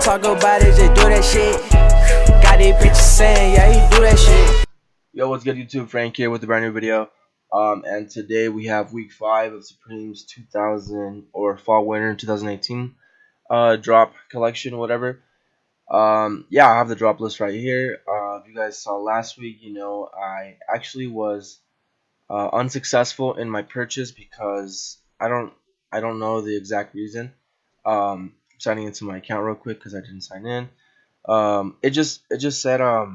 talk about it, just do that shit. Got these bitches saying, yeah, he do that shit. Yo, what's good, YouTube? Frank here with a brand new video. And today we have week 5 of Supreme's 2000 or fall winter 2018 drop collection, whatever. Yeah, I have the drop list right here. If you guys saw last week, you know I actually was unsuccessful in my purchase because I don't know the exact reason. Signing into my account real quick because I didn't sign in. It just said uh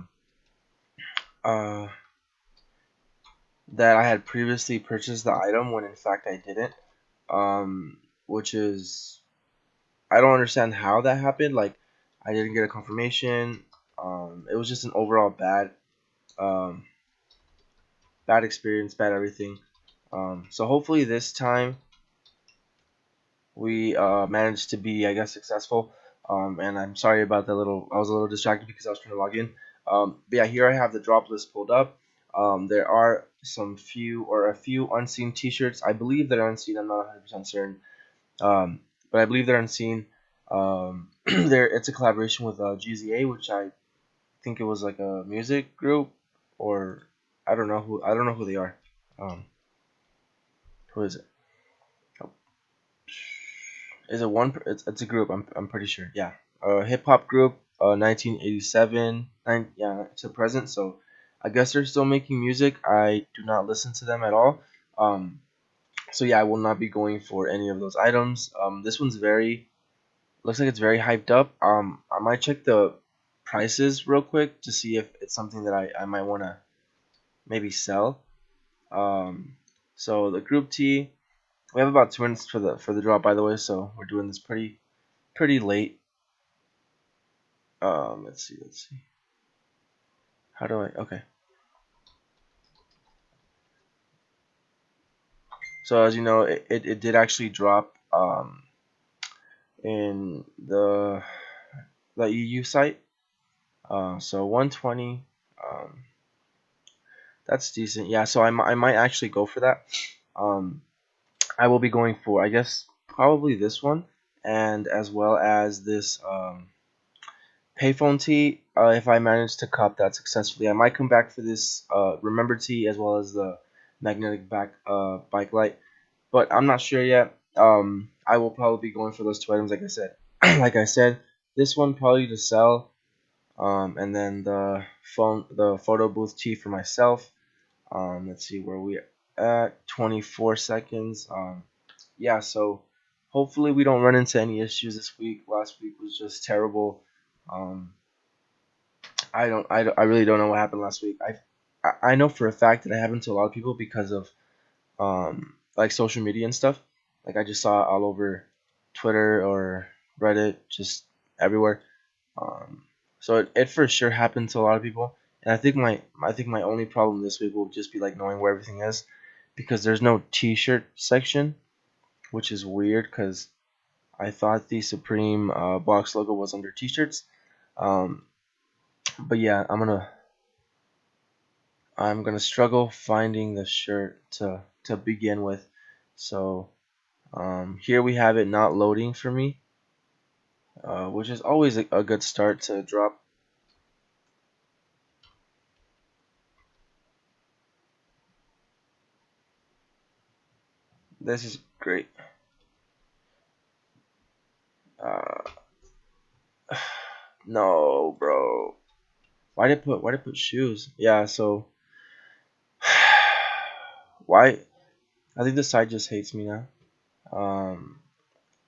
that I had previously purchased the item when in fact I didn't. Which is, I don't understand how that happened. Like, I didn't get a confirmation. It was just an overall um, bad experience, bad everything. So hopefully this time we managed to be, I guess, successful. And I'm sorry about the little. I was a little distracted because I was trying to log in. But yeah, here I have the drop list pulled up. There are a few unseen T-shirts. I believe they're unseen. I'm not 100% certain. But I believe they're unseen. It's a collaboration with GZA, which I think it was like a music group, or I don't know who they are. Um, who is it? Oh, is it one? It's a group. I'm pretty sure. Yeah, hip hop group. 1987. Yeah, to present. So I guess they're still making music. I do not listen to them at all. Um, so yeah, I will not be going for any of those items. This one's very looks like it's very hyped up. I might check the prices real quick to see if it's something that I might want to maybe sell. Um, so the group T, we have about 2 minutes for the drop, by the way. So we're doing this pretty late. Let's see. How do I? Okay. So as you know, it did actually drop in the EU site. So 120. That's decent. Yeah. So I might actually go for that. Um, I will be going for, I guess, probably this one, and as well as this payphone tee. If I manage to cop that successfully, I might come back for this remember tee as well as the magnetic bike light, but I'm not sure yet. I will probably be going for those 2 items, like I said. Like I said, this one probably to sell, and then the photo booth tee for myself. Let's see where we at. 24 seconds. Yeah, so hopefully we don't run into any issues this week. Last week was just terrible. Um, I really don't know what happened last week. I know for a fact that it happened to a lot of people because of like social media and stuff. Like, I just saw it all over Twitter or Reddit, just everywhere. Um, so it for sure happened to a lot of people. And I think my only problem this week will just be like knowing where everything is, because there's no T-shirt section, which is weird because I thought the Supreme box logo was under T-shirts. Um, but yeah, I'm gonna struggle finding the shirt to begin with. So here we have it not loading for me, which is always a good start to drop. This is great. Uh, no, bro. Why did I put shoes? Yeah, so why? I think the site just hates me now. Um,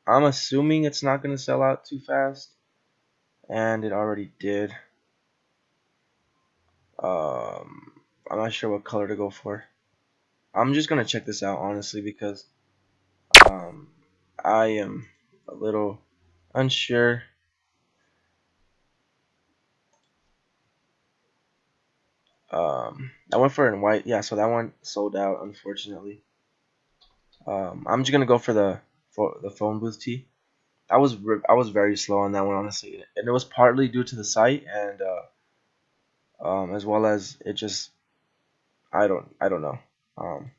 I'm assuming it's not gonna sell out too fast, and it already did. Um, I'm not sure what color to go for. I'm just gonna check this out honestly because um, I am a little unsure. I went for it in white. Yeah, so that one sold out, unfortunately. I'm just gonna go for the phone booth tee. I was very slow on that one, honestly, and it was partly due to the site, and as well as it just, I don't know. Um,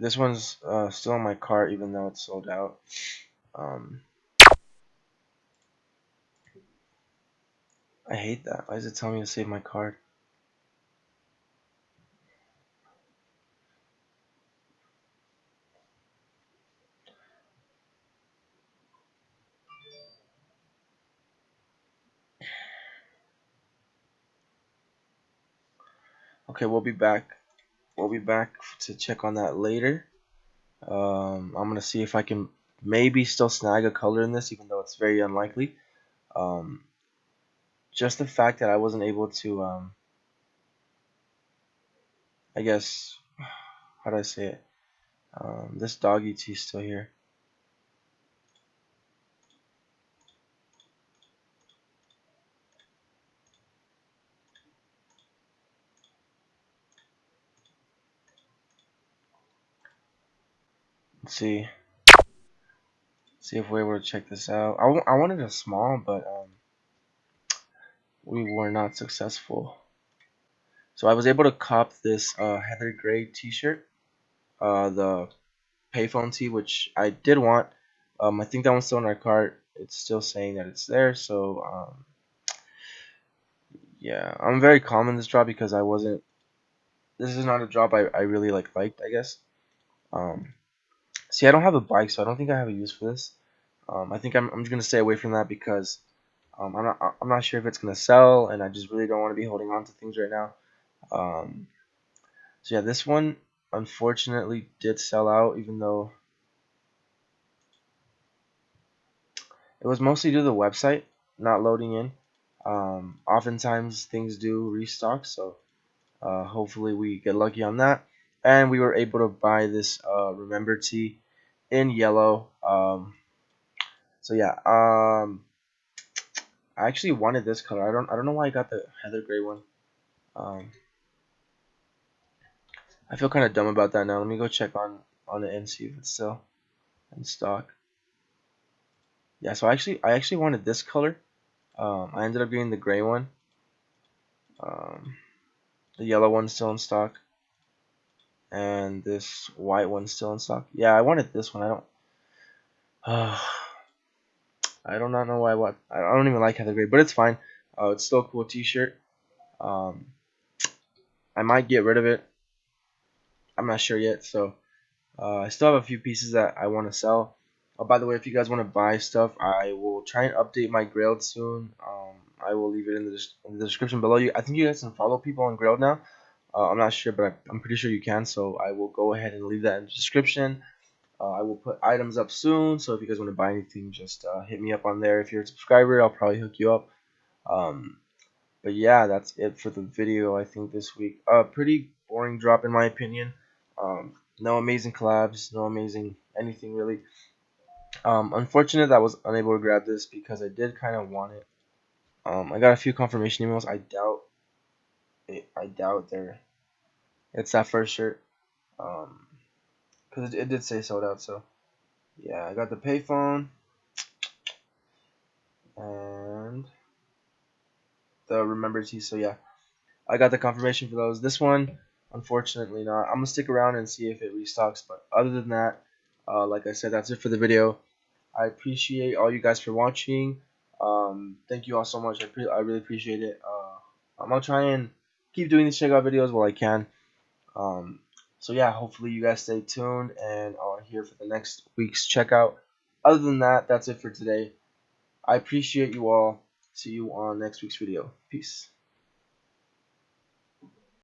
This one's still in my cart even though it's sold out. Um, I hate that. Why does it tell me to save my card? Okay, we'll be back. We'll be back to check on that later. I'm gonna see if I can maybe still snag a color in this, even though it's very unlikely. Um, just the fact that I wasn't able to, I guess, how do I say it? This doggy tea's still here. Let's see. See if we're able to check this out. I wanted a small, but we were not successful. So I was able to cop this Heather Gray T-shirt, the payphone tee, which I did want. I think that one's still in our cart. It's still saying that it's there. So yeah, I'm very calm in this drop because I wasn't. This is not a drop I really liked. I guess. Um, See, I don't have a bike, so I don't think I have a use for this. I think I'm just gonna stay away from that because I'm not sure if it's gonna sell, and I just really don't want to be holding on to things right now. Um, so yeah, this one unfortunately did sell out, even though it was mostly due to the website not loading in. Oftentimes things do restock, so hopefully we get lucky on that. And we were able to buy this Remember tee in yellow. So yeah, I actually wanted this color. I don't know why I got the heather gray one. Um, I feel kind of dumb about that now. Let me go check on it and see if it's still in stock. Yeah, so I actually wanted this color. I ended up getting the gray one. Um, the yellow one's still in stock, and this white one's still in stock. Yeah, I wanted this one. I don't. I do not know why. What I don't even like heather gray, but it's fine. It's still a cool T-shirt. Um, I might get rid of it. I'm not sure yet. So I still have a few pieces that I want to sell. By the way, if you guys want to buy stuff, I will try and update my Grailed soon. I will leave it in the description below. I think you guys can follow people on Grailed now. I'm not sure, but I'm pretty sure you can. So I will go ahead and leave that in the description. I will put items up soon. So if you guys want to buy anything, just hit me up on there. If you're a subscriber, I'll probably hook you up. Um, but yeah, that's it for the video. I think this week, pretty boring drop in my opinion. No amazing collabs, no amazing anything really. Unfortunate that I was unable to grab this because I did kind of want it. I got a few confirmation emails. I doubt it. I doubt it's that first shirt. Because it did say sold out. So yeah, I got the payphone and the Remember tee. So yeah, I got the confirmation for those. This one, unfortunately not. I'm gonna stick around and see if it restocks. But other than that, like I said, that's it for the video. I appreciate all you guys for watching. Thank you all so much. I really appreciate it. I'm gonna try and keep doing these checkout videos while I can. Um, so yeah, hopefully you guys stay tuned and are here for the next week's checkout. Other than that, that's it for today. I appreciate you all. See you on next week's video. Peace.